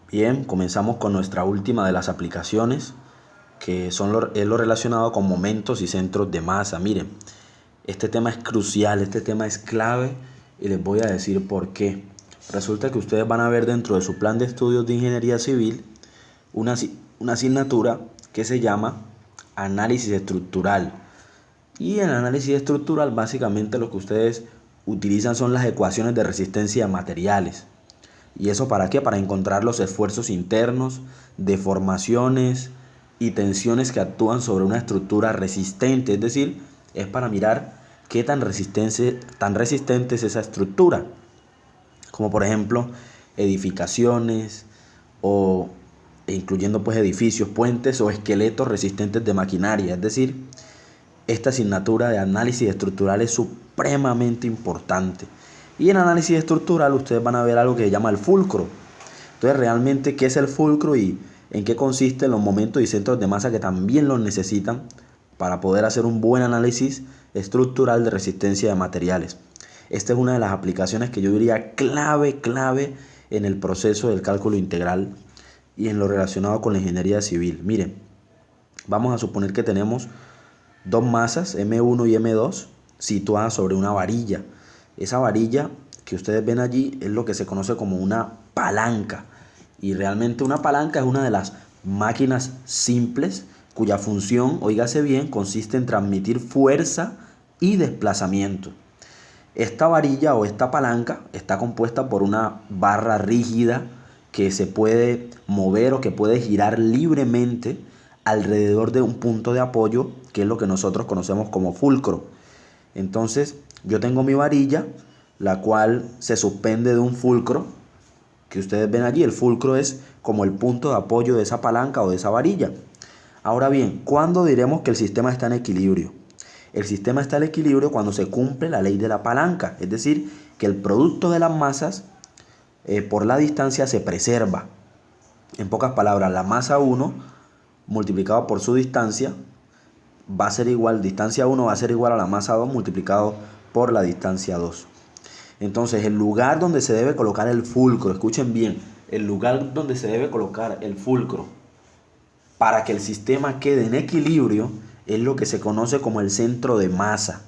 Bien, comenzamos con nuestra última de las aplicaciones, que es lo relacionado con momentos y centros de masa. Miren, este tema es crucial, este tema es clave y les voy a decir por qué. Resulta que ustedes van a ver dentro de su plan de estudios de ingeniería civil una asignatura que se llama análisis estructural. Y en análisis estructural básicamente lo que ustedes utilizan son las ecuaciones de resistencia a materiales. ¿Y eso para qué? Para encontrar los esfuerzos internos, deformaciones y tensiones que actúan sobre una estructura resistente. Es decir, es para mirar qué tan resistente es esa estructura. Como por ejemplo, edificaciones o incluyendo pues edificios, puentes o esqueletos resistentes de maquinaria. Es decir, esta asignatura de análisis estructural es supremamente importante. Y en análisis estructural ustedes van a ver algo que se llama el fulcro. Entonces, realmente, ¿qué es el fulcro y en qué consisten los momentos y centros de masa que también los necesitan para poder hacer un buen análisis estructural de resistencia de materiales? Esta es una de las aplicaciones que yo diría clave en el proceso del cálculo integral y en lo relacionado con la ingeniería civil. Miren, vamos a suponer que tenemos dos masas, M1 y M2, situadas sobre una varilla. Esa varilla que ustedes ven allí es lo que se conoce como una palanca. Y realmente una palanca es una de las máquinas simples cuya función, óigase bien, consiste en transmitir fuerza y desplazamiento. Esta varilla o esta palanca está compuesta por una barra rígida que se puede mover o que puede girar libremente alrededor de un punto de apoyo, que es lo que nosotros conocemos como fulcro. Entonces, yo tengo mi varilla, la cual se suspende de un fulcro que ustedes ven allí. El fulcro es como el punto de apoyo de esa palanca o de esa varilla. Ahora bien, ¿cuándo diremos que el sistema está en equilibrio? El sistema está en equilibrio cuando se cumple la ley de la palanca, es decir, que el producto de las masas por la distancia se preserva. En pocas palabras, la masa 1 multiplicado por su distancia va a ser igual, distancia 1 va a ser igual a la masa 2 multiplicado por la distancia 2. Entonces, el lugar donde se debe colocar el fulcro, escuchen bien, el lugar donde se debe colocar el fulcro para que el sistema quede en equilibrio es lo que se conoce como el centro de masa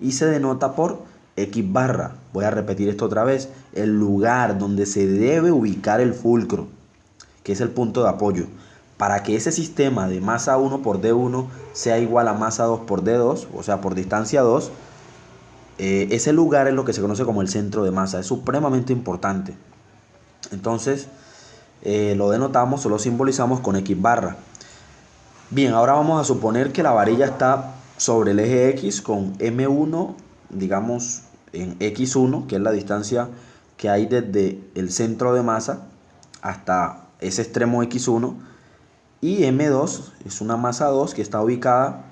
y se denota por X barra. Voy a repetir esto otra vez. El lugar donde se debe ubicar el fulcro, que es el punto de apoyo, para que ese sistema de masa 1 por D1 sea igual a masa 2 por D2, o sea, por distancia 2, ese lugar es lo que se conoce como el centro de masa. Es supremamente importante. Entonces, lo denotamos o lo simbolizamos con X barra. Bien, ahora vamos a suponer que la varilla está sobre el eje X con M1, digamos, en X1, que es la distancia que hay desde el centro de masa hasta ese extremo X1, y M2 es una masa 2 que está ubicada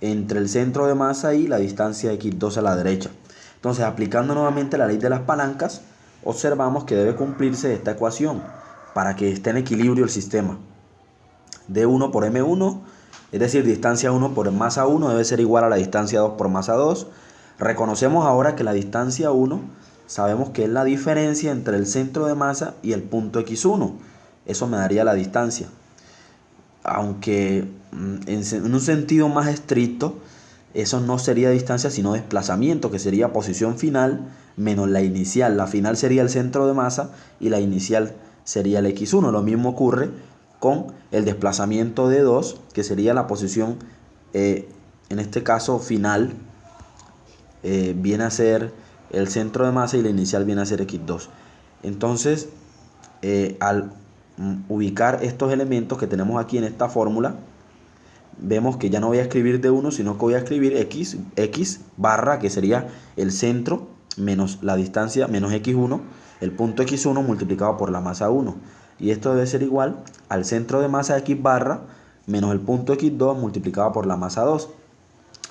entre el centro de masa y la distancia X2 a la derecha. Entonces, aplicando nuevamente la ley de las palancas, observamos que debe cumplirse esta ecuación para que esté en equilibrio el sistema. D1 por M1, es decir, distancia 1 por masa 1 debe ser igual a la distancia 2 por masa 2. Reconocemos ahora que la distancia 1 sabemos que es la diferencia entre el centro de masa y el punto X1. Eso me daría la distancia. Aunque en un sentido más estricto, eso no sería distancia sino desplazamiento, que sería posición final menos la inicial. La final sería el centro de masa y la inicial sería el X1. Lo mismo ocurre con el desplazamiento de 2, que sería la posición, en este caso final, viene a ser el centro de masa y la inicial viene a ser X2. Entonces, al ubicar estos elementos que tenemos aquí en esta fórmula, vemos que ya no voy a escribir D1, sino que voy a escribir X barra, que sería el centro menos la distancia menos X1, el punto X1 multiplicado por la masa 1. Y esto debe ser igual al centro de masa X barra menos el punto X2 multiplicado por la masa 2.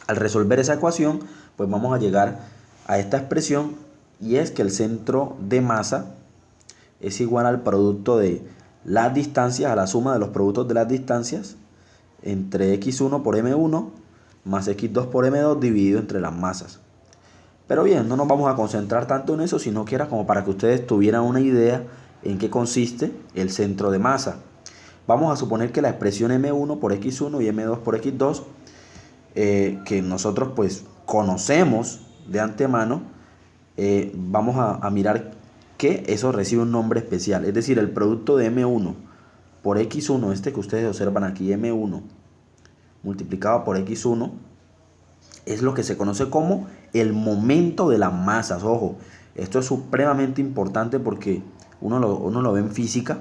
Al resolver esa ecuación, pues vamos a llegar a esta expresión, y es que el centro de masa es igual al producto de las distancias, a la suma de los productos de las distancias entre X1 por M1 más X2 por M2 dividido entre las masas. Pero bien, no nos vamos a concentrar tanto en eso, sino que era como para que ustedes tuvieran una idea en qué consiste el centro de masa. Vamos a suponer que la expresión m1 por x1 y m2 por x2, que nosotros pues conocemos de antemano, vamos a mirar que eso recibe un nombre especial. Es decir, el producto de m1 por x1, este que ustedes observan aquí, m1 multiplicado por x1, es lo que se conoce como el momento de las masas. Ojo, esto es supremamente importante porque uno lo ve en física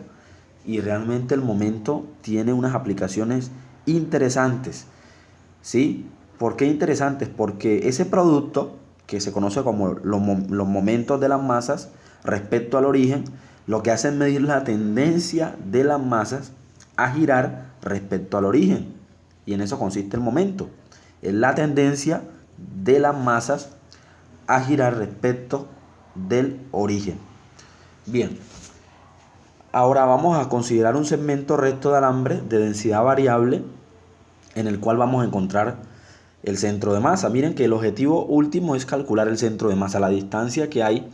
y realmente el momento tiene unas aplicaciones interesantes. ¿Sí? ¿Por qué interesantes? Porque ese producto, que se conoce como los momentos de las masas respecto al origen, lo que hace es medir la tendencia de las masas a girar respecto al origen. Y en eso consiste el momento. Es la tendencia de las masas a girar respecto del origen. Bien, ahora vamos a considerar un segmento recto de alambre de densidad variable en el cual vamos a encontrar el centro de masa. Miren que el objetivo último es calcular el centro de masa, la distancia que hay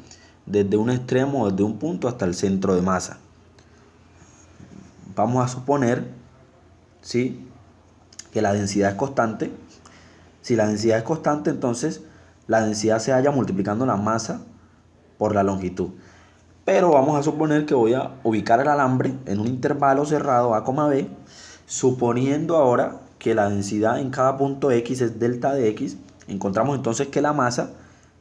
desde un extremo, desde un punto hasta el centro de masa. Vamos a suponer, ¿sí?, que la densidad es constante. Si la densidad es constante, entonces la densidad se halla multiplicando la masa por la longitud. Pero vamos a suponer que voy a ubicar el alambre en un intervalo cerrado A, B, suponiendo ahora que la densidad en cada punto X es delta de X. Encontramos entonces que la masa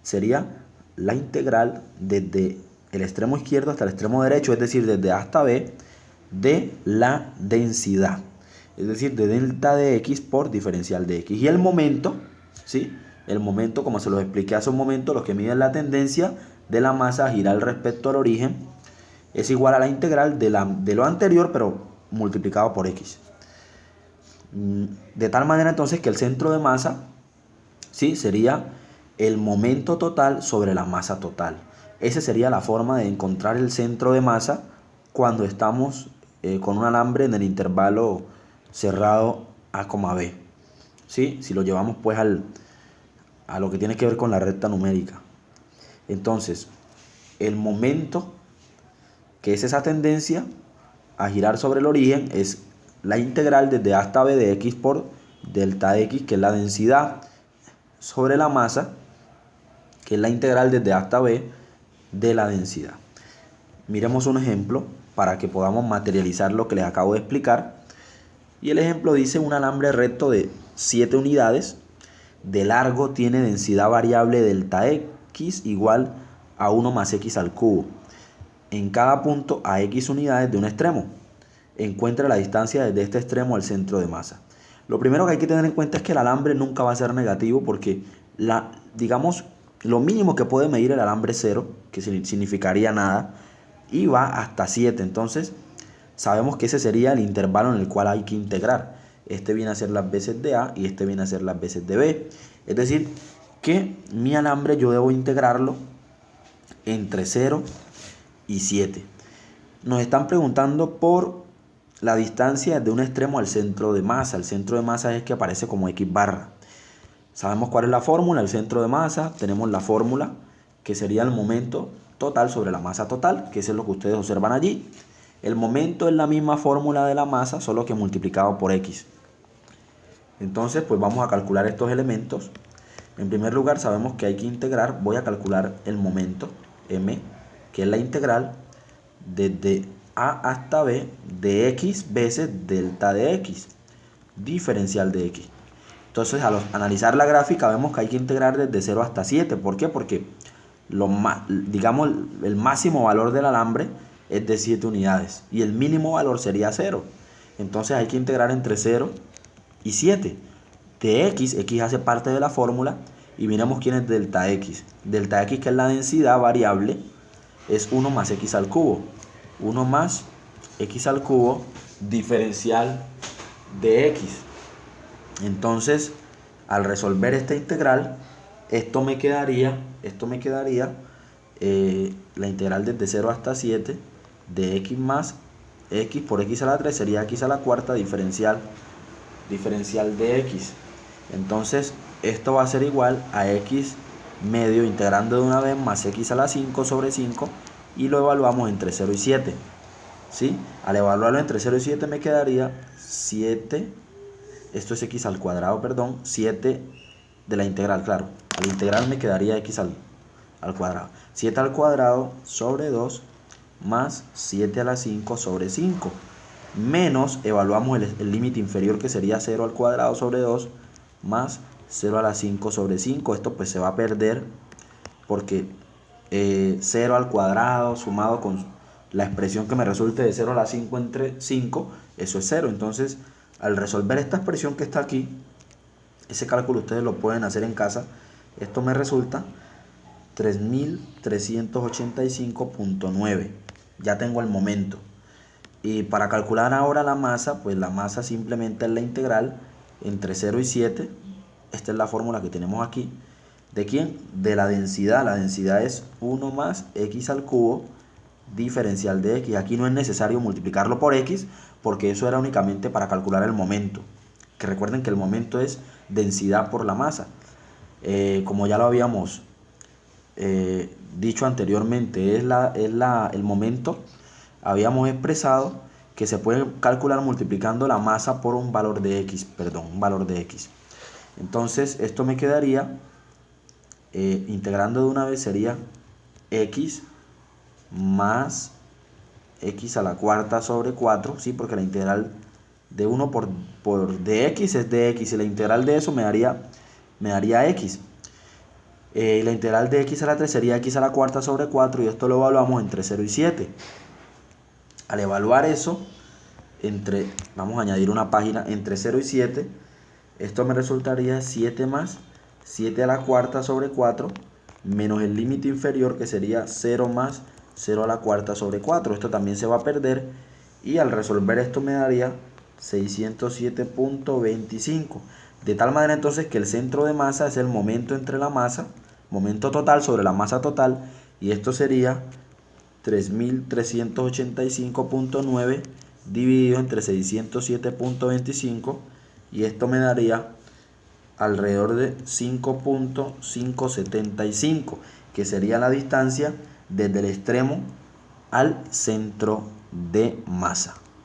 sería la integral desde el extremo izquierdo hasta el extremo derecho, es decir, desde A hasta B, de la densidad. Es decir, de delta de X por diferencial de X. Y el momento, ¿sí?, el momento, como se los expliqué hace un momento, lo que mide la tendencia de la masa a girar respecto al origen, es igual a la integral de lo anterior, pero multiplicado por X. De tal manera entonces que el centro de masa, ¿sí?, sería el momento total sobre la masa total. Esa sería la forma de encontrar el centro de masa cuando estamos con un alambre en el intervalo cerrado A, B. ¿Sí? Si lo llevamos pues a lo que tiene que ver con la recta numérica. Entonces, el momento, que es esa tendencia a girar sobre el origen, es la integral desde A hasta B de X por delta X, que es la densidad, sobre la masa, que es la integral desde A hasta B de la densidad. Miremos un ejemplo para que podamos materializar lo que les acabo de explicar. Y el ejemplo dice: un alambre recto de 7 unidades de largo tiene densidad variable delta X igual a 1 más X al cubo. En cada punto a X unidades de un extremo. Encuentra la distancia desde este extremo al centro de masa. Lo primero que hay que tener en cuenta es que el alambre nunca va a ser negativo, porque digamos, lo mínimo que puede medir el alambre es 0, que significaría nada, y va hasta 7. Entonces sabemos que ese sería el intervalo en el cual hay que integrar. Este viene a ser las veces de A y este viene a ser las veces de B. Es decir, que mi alambre yo debo integrarlo entre 0 y 7. Nos están preguntando por la distancia de un extremo al centro de masa. El centro de masa es que aparece como X barra. Sabemos cuál es la fórmula. El centro de masa, tenemos la fórmula que sería el momento total sobre la masa total, que es lo que ustedes observan allí. El momento es la misma fórmula de la masa, solo que multiplicado por X. Entonces, pues vamos a calcular estos elementos. En primer lugar, sabemos que hay que integrar. Voy a calcular el momento, M, que es la integral desde A hasta B de X veces delta de X, diferencial de X. Entonces, al analizar la gráfica, vemos que hay que integrar desde 0 hasta 7. ¿Por qué? Porque digamos, el máximo valor del alambre es de 7 unidades y el mínimo valor sería 0. Entonces hay que integrar entre 0 y 7. De X hace parte de la fórmula, y miremos quién es delta X. Delta X, que es la densidad variable, es 1 más X al cubo. 1 más X al cubo, diferencial de X. Entonces, al resolver esta integral, esto me quedaría la integral desde 0 hasta 7 de X más X por X a la 3 sería X a la cuarta, diferencial de X. Entonces esto va a ser igual a X medio integrando de una vez más X a la 5 sobre 5 y lo evaluamos entre 0 y 7. ¿Sí? Al evaluarlo entre 0 y 7 me quedaría 7, esto es x al cuadrado, perdón, 7 de la integral, claro. Al integral me quedaría x al cuadrado. 7 al cuadrado sobre 2 más 7 a la 5 sobre 5. Menos, evaluamos el límite inferior que sería 0 al cuadrado sobre 2 más 0 a la 5 sobre 5. Esto pues se va a perder porque 0 al cuadrado sumado con la expresión que me resulte de 0 a la 5 entre 5, eso es 0. Entonces, al resolver esta expresión que está aquí, ese cálculo ustedes lo pueden hacer en casa, esto me resulta 3385.9. Ya tengo el momento. Y para calcular ahora la masa, pues la masa simplemente es la integral entre 0 y 7. Esta es la fórmula que tenemos aquí. ¿De quién? De la densidad. La densidad es 1 más x al cubo diferencial de x. Aquí no es necesario multiplicarlo por x porque eso era únicamente para calcular el momento. Que recuerden que el momento es densidad por la masa. Como ya lo habíamos dicho anteriormente, el momento. Habíamos expresado que se puede calcular multiplicando la masa por un valor de x, Entonces esto me quedaría, integrando de una vez sería x más x a la cuarta sobre 4, ¿sí? Porque la integral de 1 por dx es dx y la integral de eso me daría x. La integral de x a la 3 sería x a la cuarta sobre 4 y esto lo evaluamos entre 0 y 7. Al evaluar eso, vamos a añadir una página entre 0 y 7, esto me resultaría 7 más 7 a la cuarta sobre 4 menos el límite inferior que sería 0 más 0 a la cuarta sobre 4. Esto también se va a perder y al resolver esto me daría 607.25. De tal manera entonces que el centro de masa es el momento entre la masa, momento total sobre la masa total, y esto sería 3385.9 dividido entre 607.25 y esto me daría alrededor de 5.575, que sería la distancia desde el extremo al centro de masa.